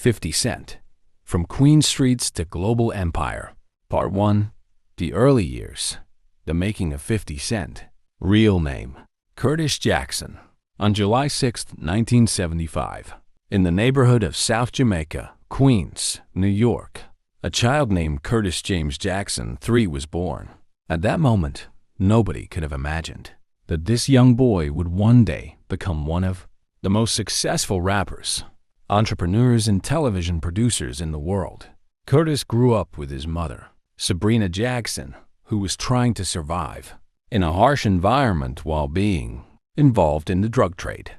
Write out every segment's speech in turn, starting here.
50 Cent. From Queen Streets to Global Empire. Part 1. The Early Years. The Making of 50 Cent. Real name: Curtis Jackson. On July 6, 1975, in the neighborhood of South Jamaica, Queens, New York, a child named Curtis James Jackson III was born. At that moment, nobody could have imagined that this young boy would one day become one of the most successful rappers, entrepreneurs, and television producers in the world. Curtis grew up with his mother, Sabrina Jackson, who was trying to survive in a harsh environment while being involved in the drug trade.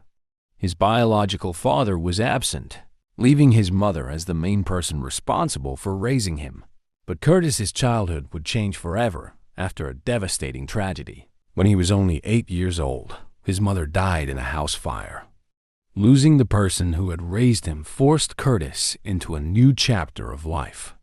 His biological father was absent, leaving his mother as the main person responsible for raising him. But Curtis's childhood would change forever after a devastating tragedy. When he was only 8 years old, his mother died in a house fire. Losing the person who had raised him forced Curtis into a new chapter of life.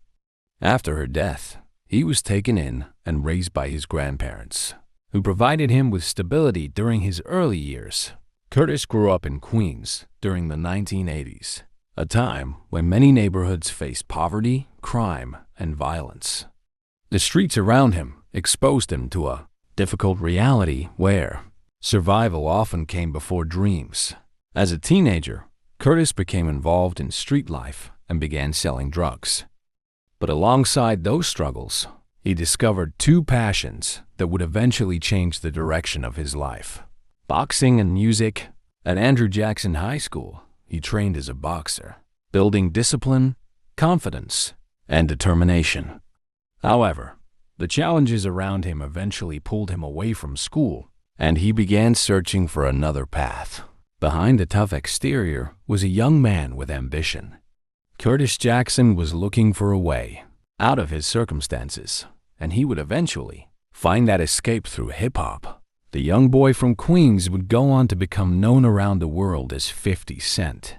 After her death, he was taken in and raised by his grandparents, who provided him with stability during his early years. Curtis grew up in Queens during the 1980s, a time when many neighborhoods faced poverty, crime, and violence. The streets around him exposed him to a difficult reality where survival often came before dreams. As a teenager, Curtis became involved in street life and began selling drugs. But alongside those struggles, he discovered two passions that would eventually change the direction of his life: boxing and music. At Andrew Jackson High School, he trained as a boxer, building discipline, confidence, and determination. However, the challenges around him eventually pulled him away from school, and he began searching for another path. Behind the tough exterior was a young man with ambition. Curtis Jackson was looking for a way out of his circumstances, and he would eventually find that escape through hip-hop. The young boy from Queens would go on to become known around the world as 50 Cent.